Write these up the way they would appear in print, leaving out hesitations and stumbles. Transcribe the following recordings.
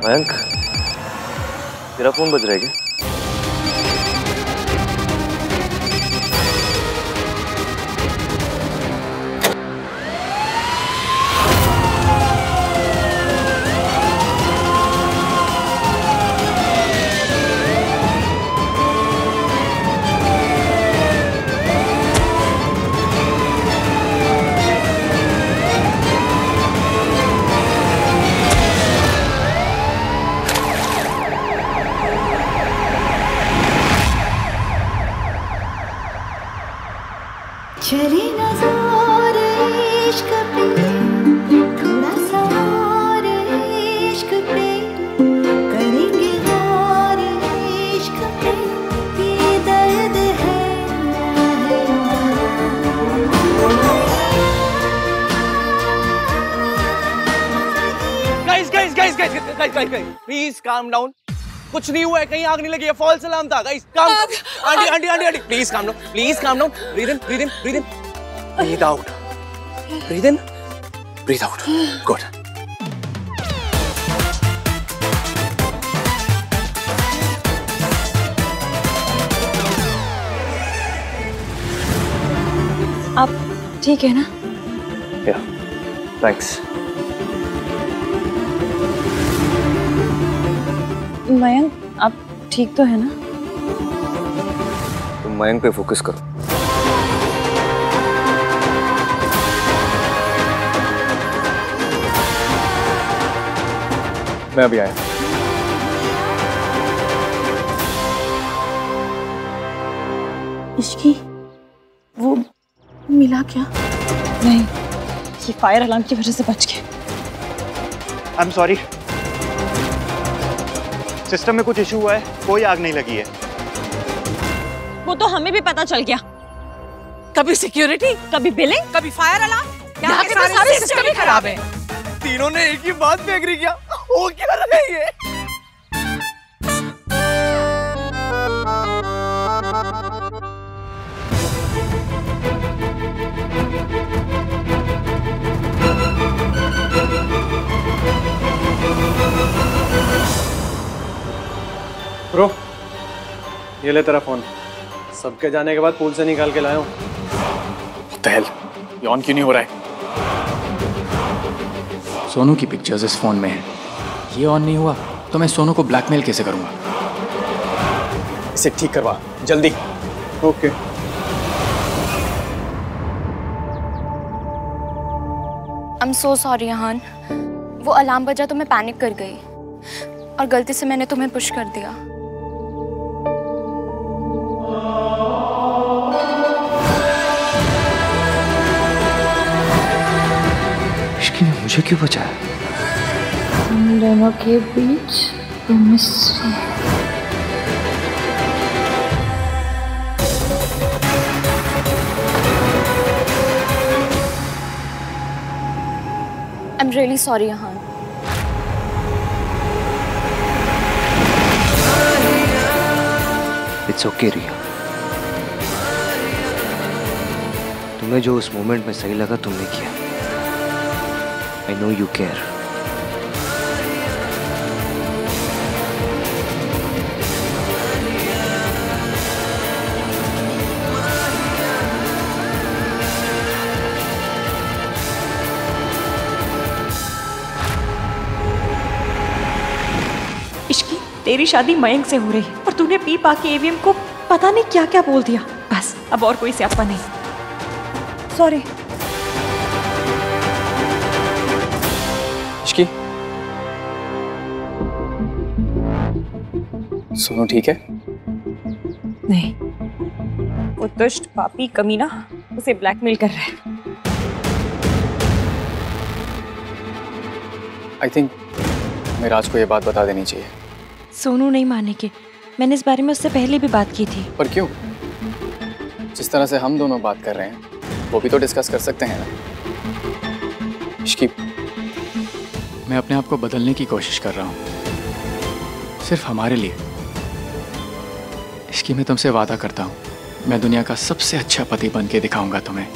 मयंक, तेरा फोन बज रहा है क्या? चली नज़र इश्क पे, थोड़ा सा और इश्क पे, करेंगे और इश्क पे, ये दर्द है गाइस प्लीज काम डाउन। कुछ नहीं हुआ है, कहीं आग नहीं लगी है, फॉल्स अलार्म था guys. Calm aunty please calm down, please calm down. Breathe in, breathe in, breathe in, breathe out, breathe in, breathe out. Good. आप ठीक है ना? या, थैंक्स। मयंक, आप ठीक तो है ना? तुम मयंक पे फोकस करो। मैं अभी आया। इश्की, वो मिला क्या? नहीं, ये फायर अलार्म की वजह से बच गए। आई एम सॉरी, सिस्टम में कुछ इशू हुआ है, कोई आग नहीं लगी है। वो तो हमें भी पता चल गया। कभी सिक्योरिटी, कभी बिलिंग, कभी फायर अलार्म, यहाँ के सारे सिस्टम ही खराब है। तीनों ने एक ही बात पे एग्री किया। हो क्या रहा है ये? ब्रो, ये ले तेरा फोन। सबके जाने के बाद पूल से निकाल के लाया हूँ। What the hell? ये ऑन क्यों नहीं हो रहा है? सोनू की पिक्चर्स इस फोन में है। ये ऑन नहीं हुआ तो मैं सोनू को ब्लैकमेल कैसे करूंगा? इसे ठीक करवा जल्दी। Okay. I am so sorry Yahan. वो अलार्म बजा तो मैं पैनिक कर गई और गलती से मैंने तुम्हें पुश कर दिया। इश्की ने मुझे क्यों बचाया? हम दोनों के बीच chemistry. I am really sorry Yahan. It's okay Riya. तुम्हें जो उस मोमेंट में सही लगा तुमने किया। I know you care. इश्की, तेरी शादी मयंक से हो रही है और तूने पी पा के एवीएम को पता नहीं क्या क्या बोल दिया। बस अब और कोई स्यापा नहीं। सॉरी। इश्की, सोनू ठीक है? नहीं, वो दुष्ट पापी कमीना उसे ब्लैकमेल कर रहा है। आई थिंक हमें राज को ये बात बता देनी चाहिए। सोनू नहीं मानेंगे। मैंने इस बारे में उससे पहले भी बात की थी। पर क्यों? जिस तरह से हम दोनों बात कर रहे हैं वो भी तो डिस्कस कर सकते हैं ना। इश्की, मैं अपने आप को बदलने की कोशिश कर रहा हूँ, सिर्फ हमारे लिए। इश्की, मैं तुमसे वादा करता हूँ, मैं दुनिया का सबसे अच्छा पति बन के दिखाऊंगा तुम्हें।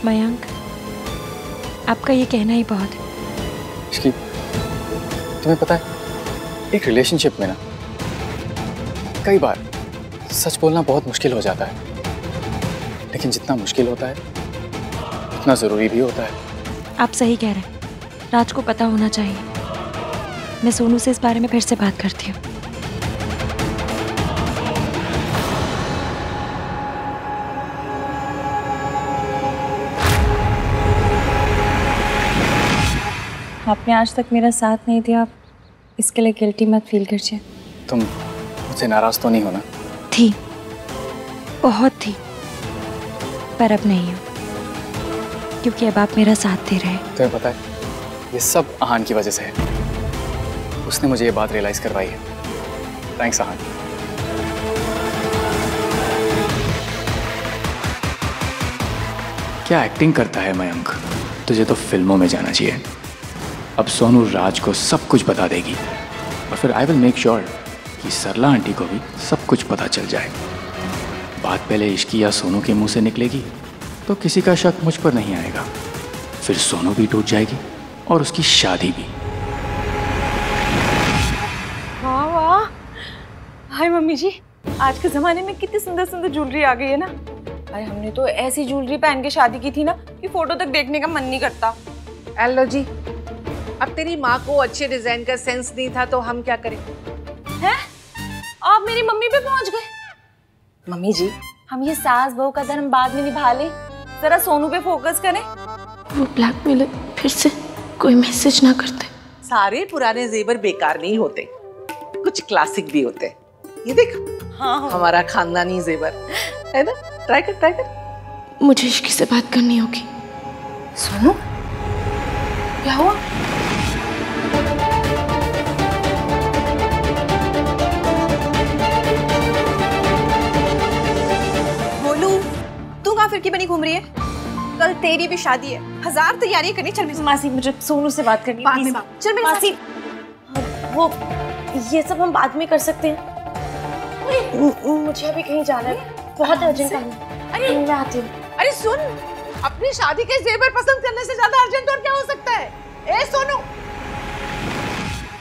मयंक, आपका ये कहना ही बहुत है। इश्की, तुम्हें पता है, एक रिलेशनशिप में ना कई बार सच बोलना बहुत मुश्किल हो जाता है, लेकिन जितना मुश्किल होता है उतना जरूरी भी होता है। आप सही कह रहे हैं, राज को पता होना चाहिए। मैं सोनू से इस बारे में फिर से बात करती हूँ। आपने आज तक मेरा साथ नहीं दिया, इसके लिए गिल्टी मत फील कीजिए। तुम मुझसे नाराज तो नहीं हो ना? थी, बहुत थी, पर अब नहीं हो, क्योंकि अब आप मेरा साथ दे रहे हैं। तुम्हें पता है, ये सब आहान की वजह से है। उसने मुझे ये बात रियलाइज करवाई है। थैंक्स आहान। क्या एक्टिंग करता है मयंक, तुझे तो फिल्मों में जाना चाहिए। अब सोनू राज को सब कुछ बता देगी और फिर आई विल मेक श्योर कि सरला आंटी को भी सब कुछ पता चल जाए। बात पहले इश्की या सोनू के मुंह से निकलेगी तो किसी का शक मुझ पर नहीं आएगा, फिर सोनू भी टूट जाएगी और उसकी शादी भी। वाह वाह, हाय मम्मी जी, आज के जमाने में कितनी सुंदर सुंदर ज्वेलरी आ गई है ना। अरे हमने तो ऐसी ज्वेलरी पहन के शादी की थी ना कि फोटो तक देखने का मन नहीं करता। एलो जी, अब तेरी माँ को अच्छे डिजाइन का सेंस नहीं था तो हम क्या करें? हैं? आप मेरी मम्मी पे पहुंच गए। मम्मी जी, हम ये सास बहू का धर्म बाद में निभा ले, जरा सोनू पे फोकस करें। वो ब्लैकमेलर फिर से कोई मैसेज ना करते। सारे पुराने जेवर बेकार नहीं होते, कुछ क्लासिक भी होते। ये देख, हाँ हमारा खानदानी जेवर है ना। ट्राई कर, ट्राई कर। मुझे इश्की से बात करनी होगी। सोनू, क्या हुआ? फिर की बनी घूम रही है? कल तेरी भी शादी है, 1000 तैयारियां करनी। चल मासी, मुझे सोनू से बात करनी है। चल मेरे मासी, वो ये सब हम बाद में कर सकते हैं। मुझे अभी कहीं जाना है, बहुत अर्जेंट काम है। अरे मैं आती हूँ। अरे सुन, अपनी शादी के जेवर पसंद करने से ज्यादा अर्जेंट और क्या हो सकता है? ए सोनू,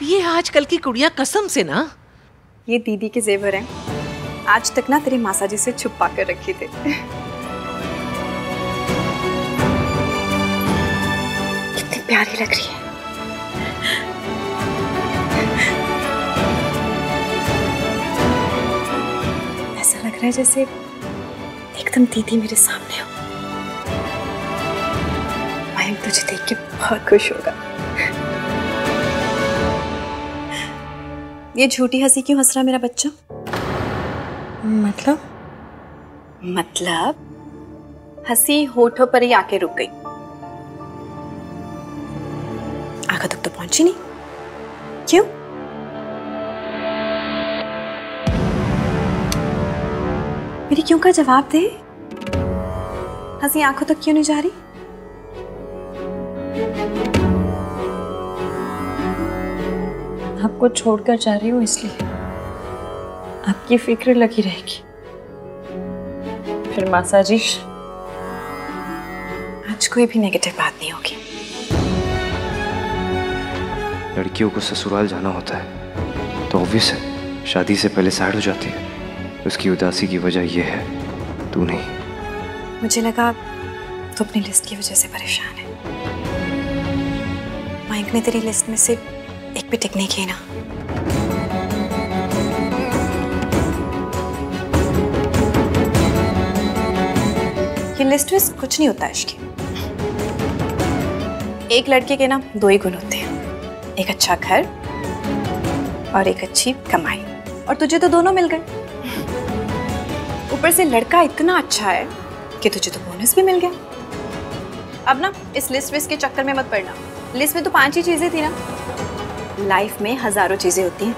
ये आजकल की कुड़ियां कसम से ना, ये दीदी के जेवर हैं। आज तक ना तेरे मासा जी से छुपा कर रखे थे। प्यारी लग रही है। ऐसा लग रहा है जैसे एकदम दीदी मेरे सामने हो। मयंक तुझे देख के बहुत खुश होगा। ये झूठी हंसी क्यों हंस रहा मेरा बच्चा? मतलब हंसी होठों पर ही आके रुक गई, आंखों तक तो पहुंची नहीं। क्यों? मेरी क्यों का जवाब दे। हंसी आंखों तक क्यों नहीं जा रही? आपको छोड़कर जा रही हूँ इसलिए आपकी फिक्र लगी रहेगी। फिर मासा जी, आज कोई भी नेगेटिव बात नहीं होगी। लड़कियों को ससुराल जाना होता है तो ऑब्वियस है शादी से पहले सैड हो जाती है। उसकी उदासी की वजह यह है, तू नहीं। मुझे लगा तू अपनी लिस्ट की वजह से परेशान है। मयंक ने तेरी लिस्ट में से एक भी टिक नहीं की ना। ये लिस्ट में कुछ नहीं होता इश्क। एक लड़के के ना 2 ही गुण होते हैं, एक अच्छा घर और एक अच्छी कमाई, और तुझे तो दोनों मिल गए। ऊपर से लड़का इतना अच्छा है कि तुझे तो बोनस भी मिल गया। अब ना इस लिस्ट विस्ट के चक्कर में मत पड़ना। लिस्ट में तो 5 ही चीजें थी ना, लाइफ में हजारों चीजें होती हैं।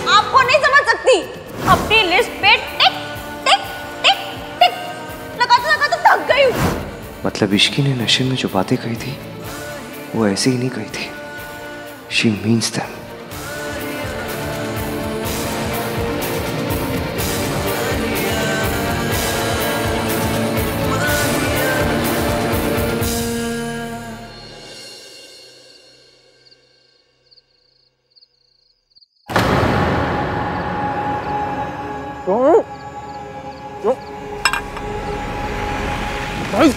आपको नहीं समझ सकती, अपनी लिस्ट पे टिक टिक टिक टिक लगाते थक गई हूँ। मतलब इश्की ने नशे में जो बातें कही थी वो ऐसे ही नहीं कही थी। She means them. भाई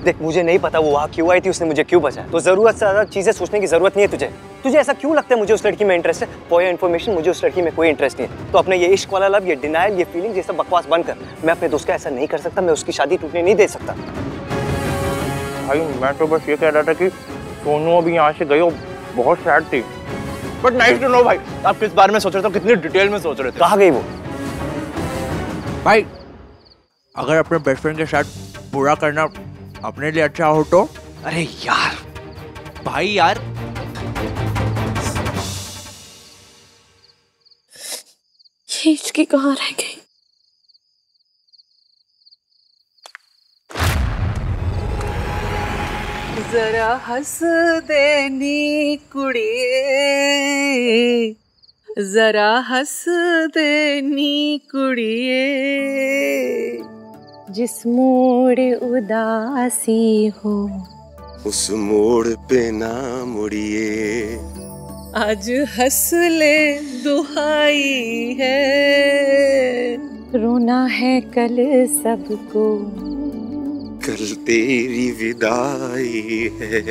देख, मुझे नहीं पता वो वहाँ क्यों आई थी, उसने मुझे क्यों बचाया। तो जरूरत से ज्यादा चीजें सोचने की जरूरत नहीं है तुझे। तुझे ऐसा क्यों लगता है मुझे उस लड़की में इंटरेस्ट है? फॉर योर इन्फॉर्मेशन, मुझे उस लड़की में कोई इंटरेस्ट नहीं है। तो अपने ये इश्क वाला लव, ये डिनायल, ये फीलिंग, ये सब बकवास बंद कर। मैं अपने दोस्त का ऐसा नहीं कर सकता, मैं उसकी शादी टूटने नहीं दे सकता। भाई मैं तो बस ये कह रहा था कि सोनू अभी यहाँ से गई, बहुत सैड थी। बट नाइस टू नो भाई, आप किस बारे में सोच रहे थे, कितनी डिटेल में सोच रहे थे। कहाँ गई वो? भाई अगर अपने बेस्ट फ्रेंड के साथ बुरा करना अपने लिए अच्छा हो तो? अरे यार भाई यार, ये इसकी कहाँ रह गई? जरा हंस देनी कुड़िए, जरा हंस देनी कुड़िए, जिस मोड़ उदासी हो उस मोड़ पे ना मुड़िए, आज हंस ले दुहाई है, रोना है कल सबको, कल तेरी विदाई है।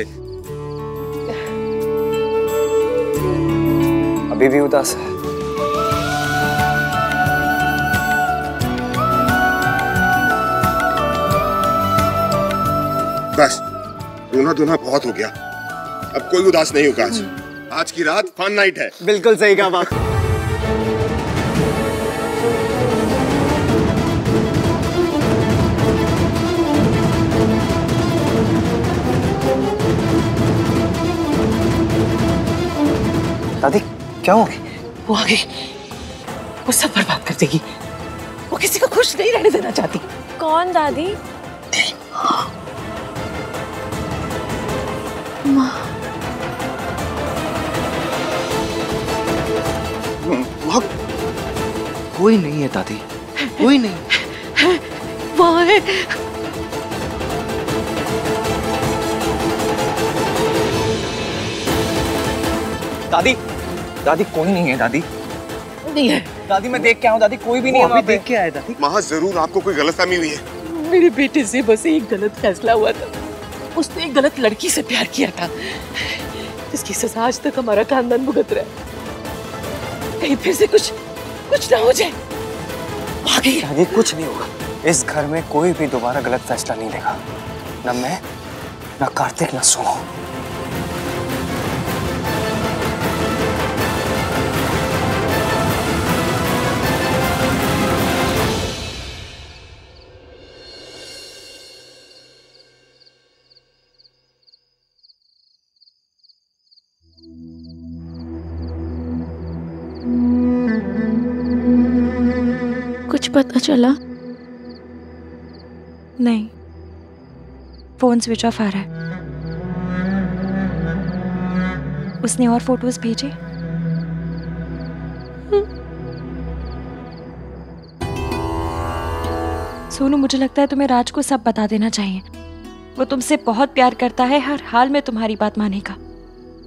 अभी भी उदास है? बस रोना धोना बहुत हो गया, अब कोई उदास नहीं होगा। आज की रात फन नाइट है। बिल्कुल सही कहा बाप। दादी क्या हो? वो आ गई, वो सब बर्बाद कर देगी। वो किसी को खुश नहीं रहने देना चाहती। कौन दादी? माँ, वहाँ कोई नहीं है दादी, कोई नहीं। वहाँ है। दादी, दादी कोई नहीं है दादी। नहीं है दादी, मैं देख के आऊँ दादी, कोई भी नहीं है वहाँ पे। देख के आए दादी। वहाँ जरूर आपको कोई गलतफहमी हुई है। मेरे बेटे से बस एक गलत फैसला हुआ था। उसने एक गलत लड़की से प्यार किया था, जिसकी सजा आज तक हमारा खानदान भुगत रहा है। कहीं फिर से कुछ ना हो जाए। दादी कुछ नहीं होगा। इस घर में कोई भी दोबारा गलत फैसला नहीं लेगा, न मैं, न कार्तिक, न सोनू। कुछ पता चला? नहीं, फोन स्विच ऑफ आ रहा है। उसने और फोटोज भेजे? सोनू, मुझे लगता है तुम्हें राज को सब बता देना चाहिए। वो तुमसे बहुत प्यार करता है, हर हाल में तुम्हारी बात मानेगा,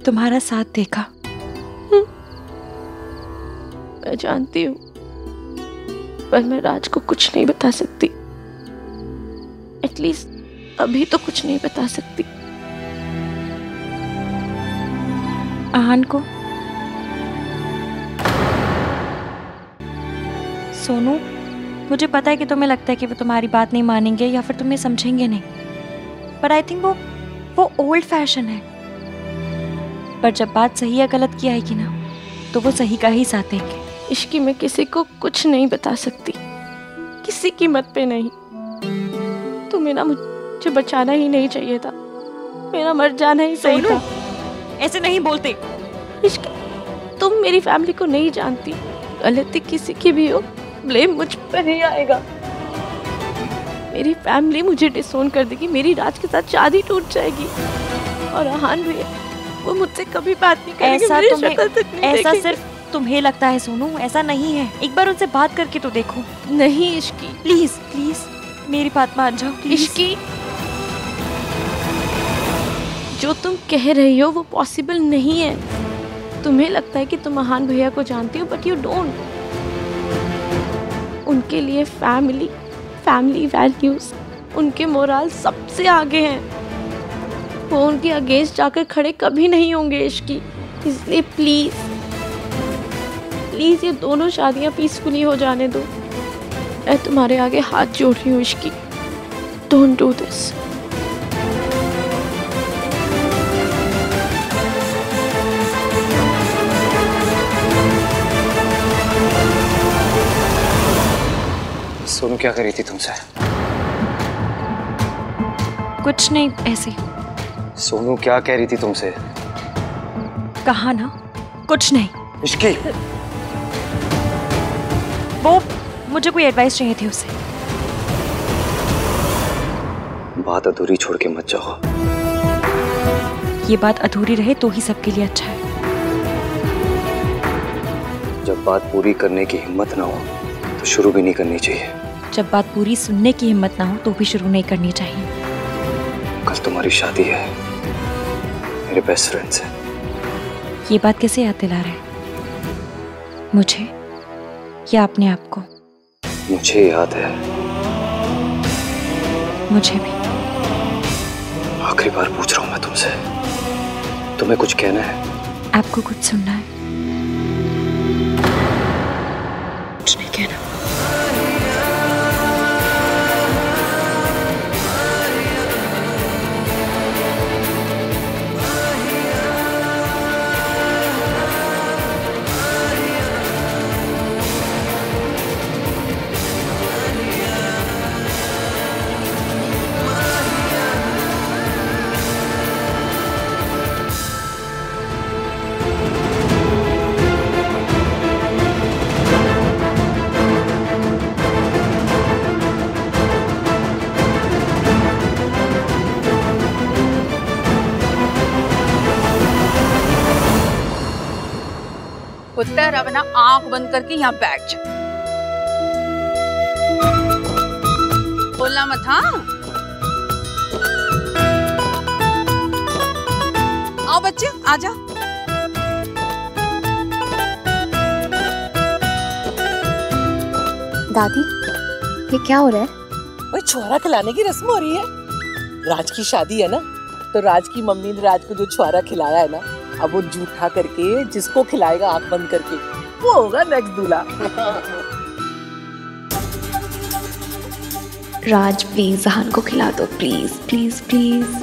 तुम्हारा साथ देगा। मैं जानती हूँ, पर मैं राज को कुछ नहीं बता सकती। एटलीस्ट अभी तो कुछ नहीं बता सकती। आहान को? सोनू, मुझे पता है कि तुम्हें लगता है कि वो तुम्हारी बात नहीं मानेंगे या फिर तुम्हें समझेंगे नहीं, पर आई थिंक वो ओल्ड फैशन है। पर जब बात सही या गलत की आएगी ना, तो वो सही का ही साथ देंगे। इश्की मैं किसी को कुछ नहीं बता सकती, किसी कीमत पे नहीं। तुम्हें ना मुझे बचाना ही नहीं चाहिए था, मेरा मर जाना ही सही था। ऐसे नहीं बोलते। इश्की, तुम मेरी फैमिली को नहीं जानती। गलती किसी की भी हो, ब्लेम मुझ पर ही आएगा। मेरी फैमिली मुझे डिसोन कर देगी, मेरी राज के साथ शादी टूट जाएगी, और आहान भैया वो मुझसे कभी बात नहीं करेंगे। ऐसा सिर्फ तुम्हें लगता है सोनू, ऐसा नहीं है। एक बार उनसे बात करके तो देखो। नहीं इश्की, प्लीज प्लीज मेरी बात मान जाओ। इश्की, जो तुम कह रही हो वो पॉसिबल नहीं है। तुम्हें लगता है कि तुम आहान भैया को जानती हो, बट यू डोंट। उनके लिए फैमिली वैल्यूज, उनके मोरल सबसे आगे हैं। वो उनके अगेंस्ट जाकर खड़े कभी नहीं होंगे इश्की। इसलिए प्लीज ये दोनों शादियां पीसफुली हो जाने दो। मैं तुम्हारे आगे हाथ जोड़ रही हूँ Ishki, don't do this. Sonu क्या करी थी तुमसे? कुछ नहीं, ऐसे। सोनू क्या कह रही थी तुमसे? कहा ना, कुछ नहीं। इश्की, वो मुझे कोई एडवाइस चाहिए थी उससे। बात अधूरी छोड़ के मत जाओ। ये बात अधूरी रहे तो ही सबके लिए अच्छा है। जब बात पूरी करने की हिम्मत ना हो तो शुरू भी नहीं करनी चाहिए। जब बात पूरी सुनने की हिम्मत ना हो तो भी शुरू नहीं करनी चाहिए। कल तुम्हारी शादी है मेरे बेस्ट फ्रेंड से। ये बात कैसे याद दिला रहे हैं? मुझे या अपने आप को? मुझे याद है। मुझे भी। आखिरी बार पूछ रहा हूं मैं तुमसे, तुम्हें कुछ कहना है? आपको कुछ सुनना है? कुछ नहीं कहना। पुत्र अब ना आंख बंद करके यहाँ बैठ जा, बोलना मत। हाँ, आओ बच्चे, आ जा। दादी, ये क्या हो रहा है? वो छुआरा खिलाने की रस्म हो रही है। राज की शादी है ना, तो राज की मम्मी ने राज को जो छुआरा खिलाया है ना, अब वो जूठा करके जिसको खिलाएगा आंख बंद करके, वो होगा नेक्स्ट दूल्हा। राज प्लीज जहान को खिला दो, प्लीज प्लीज प्लीज।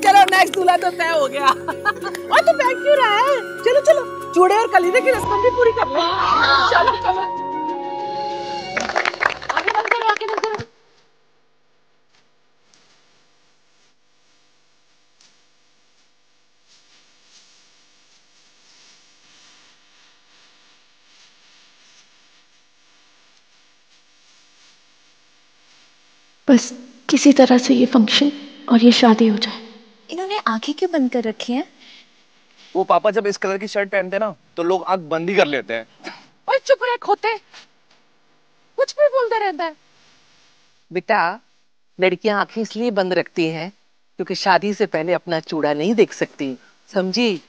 चलो नेक्स्ट दूल्हा तो तय हो गया। और तो बैठ क्यों रहा है? चलो चलो, चूड़े और कलीरे की रस्म भी पूरी कर ले। चलो चलो, आगे बंद करो, आगे बंद करो। बस किसी तरह से ये फंक्शन और ये शादी हो जाए। इन्होंने आंखें क्यों बंद कर रखी हैं? वो पापा जब इस कलर की शर्ट पहनते हैं ना तो लोग आंख बंद ही कर लेते हैं। ओए चुप रह खोते, कुछ भी बोलता रहता है। बेटा, लड़कियां आंखें इसलिए बंद रखती हैं क्योंकि शादी से पहले अपना चूड़ा नहीं देख सकती, समझी?